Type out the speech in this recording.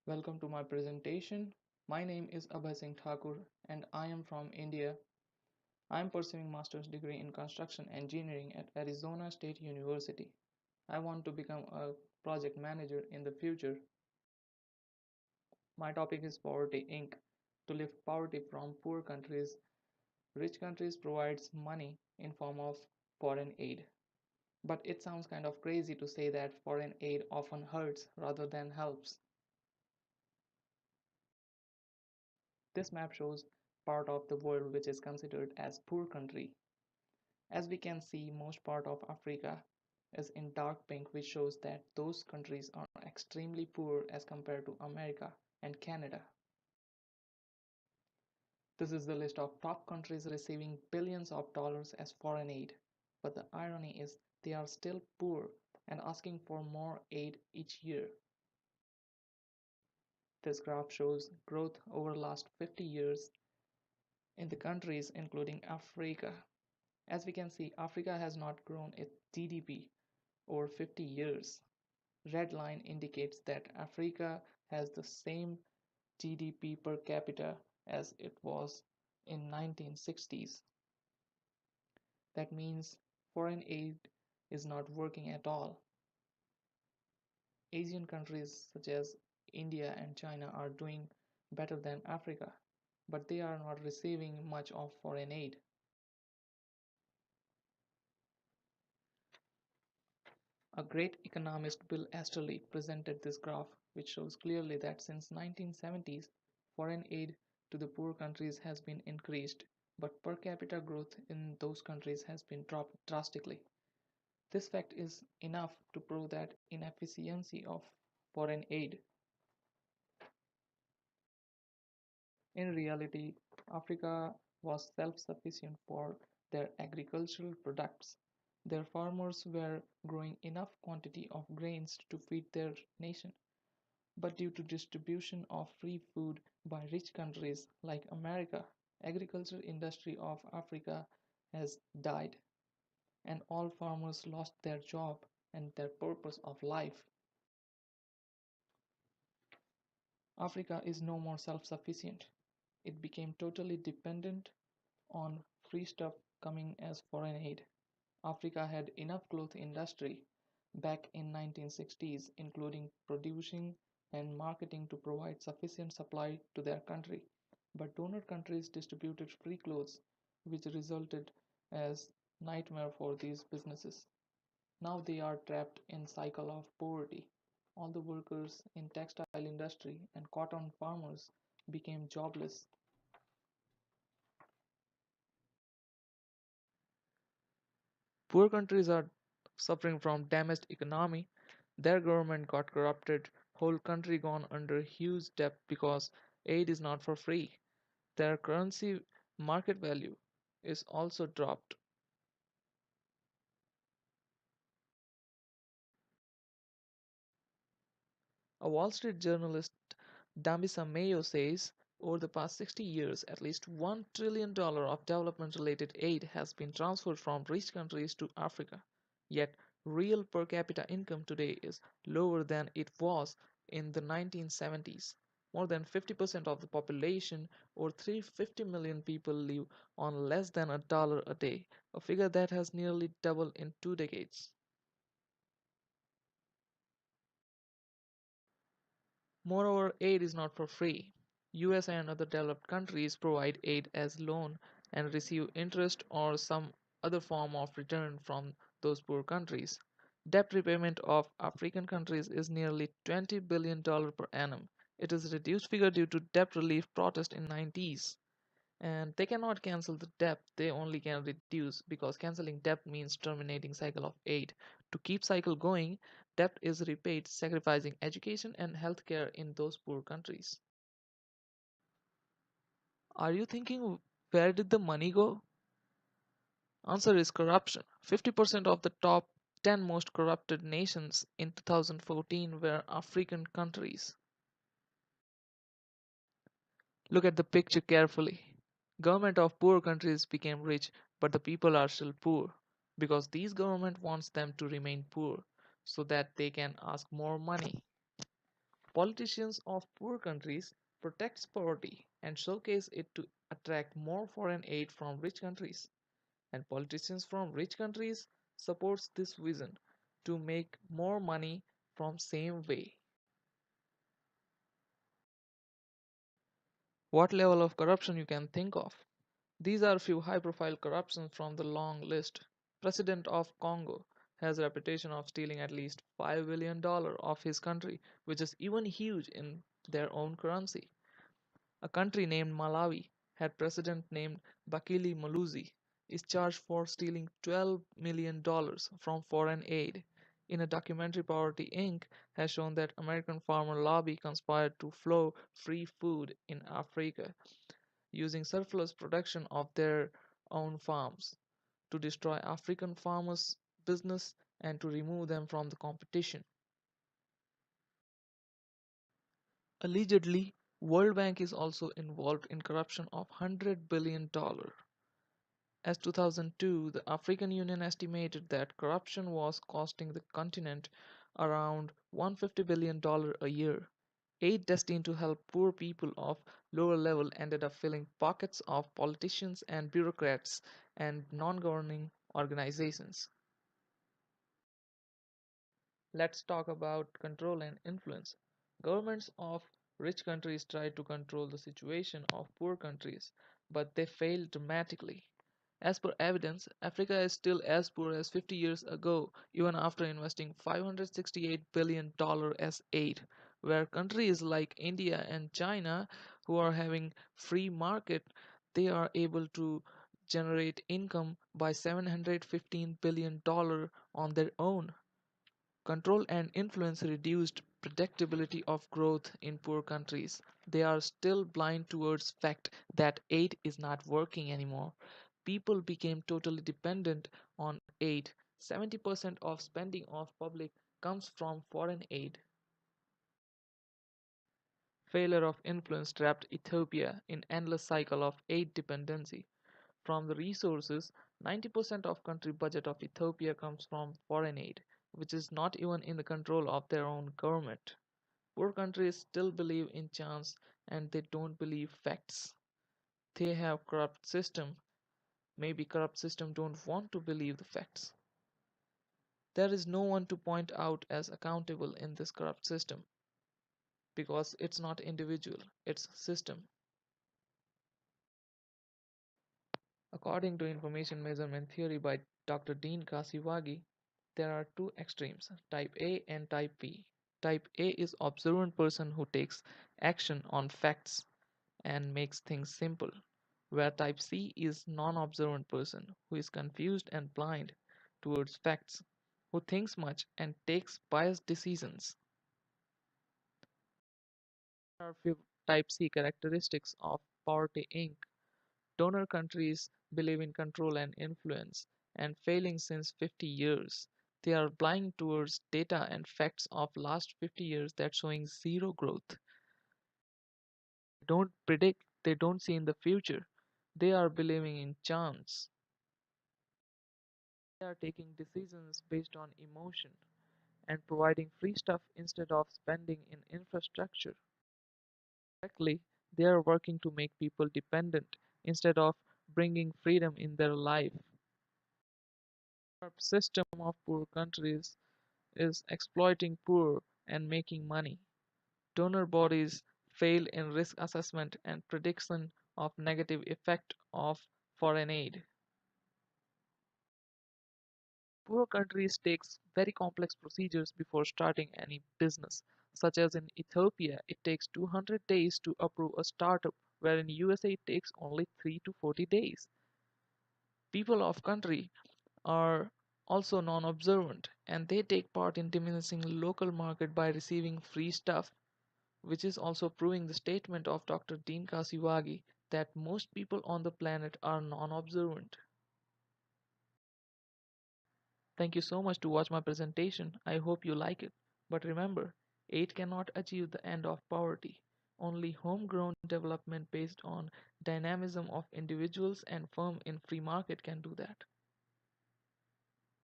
Welcome to my presentation. My name is Abhay Singh Thakur and I am from India. I am pursuing master's degree in construction engineering at Arizona State University. I want to become a project manager in the future. My topic is Poverty Inc. To lift poverty from poor countries, rich countries provides money in form of foreign aid. But it sounds kind of crazy to say that foreign aid often hurts rather than helps. This map shows part of the world which is considered as poor country. As we can see, most part of Africa is in dark pink, which shows that those countries are extremely poor as compared to America and Canada. This is the list of top countries receiving billions of dollars as foreign aid. But the irony is they are still poor and asking for more aid each year. This graph shows growth over the last 50 years in the countries including Africa. As we can see, Africa has not grown its GDP over 50 years. Red line indicates that Africa has the same GDP per capita as it was in 1960s. That means foreign aid is not working at all. Asian countries such as India and China are doing better than Africa, but they are not receiving much of foreign aid. A great economist, Bill Easterly, presented this graph, which shows clearly that since 1970s, foreign aid to the poor countries has been increased, but per capita growth in those countries has been dropped drastically. This fact is enough to prove that inefficiency of foreign aid. In reality, Africa was self-sufficient for their agricultural products. Their farmers were growing enough quantity of grains to feed their nation. But due to distribution of free food by rich countries like America, agriculture industry of Africa has died and all farmers lost their job and their purpose of life. Africa is no more self-sufficient. It became totally dependent on free stuff coming as foreign aid. Africa had enough cloth industry back in 1960s, including producing and marketing to provide sufficient supply to their country. But donor countries distributed free clothes, which resulted as nightmare for these businesses. Now they are trapped in cycle of poverty. All the workers in textile industry and cotton farmers became jobless. Poor countries are suffering from damaged economy. Their government got corrupted, whole country gone under huge debt because aid is not for free. Their currency market value is also dropped. A Wall Street journalist, Dambisa Mayo, says over the past 60 years, at least $1 trillion of development related aid has been transferred from rich countries to Africa. Yet, real per capita income today is lower than it was in the 1970s. More than 50% of the population, or 350 million people, live on less than $1 a day, a figure that has nearly doubled in 2 decades. Moreover, aid is not for free. US and other developed countries provide aid as loan and receive interest or some other form of return from those poor countries. Debt repayment of African countries is nearly $20 billion per annum. It is a reduced figure due to debt relief protest in 90s. And they cannot cancel the debt, they only can reduce because canceling debt means terminating cycle of aid. To keep cycle going, debt is repaid sacrificing education and healthcare in those poor countries. Are you thinking where did the money go? Answer is corruption. 50% of the top 10 most corrupted nations in 2014 were African countries. Look at the picture carefully. Government of poor countries became rich, but the people are still poor because these government wants them to remain poor so that they can ask more money. Politicians of poor countries protects poverty and showcase it to attract more foreign aid from rich countries. And politicians from rich countries supports this vision to make more money from same way. What level of corruption you can think of? These are a few high-profile corruptions from the long list. President of Congo has a reputation of stealing at least $5 billion of his country, which is even huge in their own currency. A country named Malawi had president named Bakili Maluzi is charged for stealing $12 million from foreign aid. In a documentary Poverty Inc. has shown that American farmer lobby conspired to flow free food in Africa using surplus production of their own farms to destroy African farmers' business and to remove them from the competition. Allegedly, World Bank is also involved in corruption of $100 billion. As 2002, the African Union estimated that corruption was costing the continent around $150 billion a year. Aid destined to help poor people of lower level ended up filling pockets of politicians and bureaucrats and non-governing organizations. Let's talk about control and influence. Governments of rich countries try to control the situation of poor countries, but they fail dramatically. As per evidence, Africa is still as poor as 50 years ago, even after investing $568 billion as aid, where countries like India and China, who are having free market, they are able to generate income by $715 billion on their own. Control and influence reduced predictability of growth in poor countries. They are still blind towards fact that aid is not working anymore. People became totally dependent on aid. 70% of spending of public comes from foreign aid. Failure of influence trapped Ethiopia in endless cycle of aid dependency. From the resources, 90% of country budget of Ethiopia comes from foreign aid, which is not even in the control of their own government. Poor countries still believe in chance and they don't believe facts. They have corrupt system. Maybe corrupt system don't want to believe the facts. There is no one to point out as accountable in this corrupt system because it's not individual, it's system. According to information measurement theory by Dr. Dean Kasiwagi, there are two extremes, type A and type B. Type A is observant person who takes action on facts and makes things simple, where type C is non-observant person who is confused and blind towards facts, who thinks much and takes biased decisions. There are few type C characteristics of Poverty Inc. Donor countries believe in control and influence, and failing since 50 years. They are blind towards data and facts of last 50 years that showing zero growth. They don't predict, they don't see in the future. They are believing in chance. They are taking decisions based on emotion and providing free stuff instead of spending in infrastructure. Exactly, they are working to make people dependent instead of bringing freedom in their life. Our system of poor countries is exploiting poor and making money. Donor bodies fail in risk assessment and prediction of negative effect of foreign aid. Poor countries takes very complex procedures before starting any business, such as in Ethiopia, it takes 200 days to approve a startup, where in USA it takes only 3 to 40 days. People of country are also non-observant and they take part in diminishing local market by receiving free stuff, which is also proving the statement of Dr. Dean Kasiwagi that most people on the planet are non-observant. Thank you so much to watch my presentation. I hope you like it. But remember, aid cannot achieve the end of poverty. Only homegrown development based on dynamism of individuals and firm in free market can do that.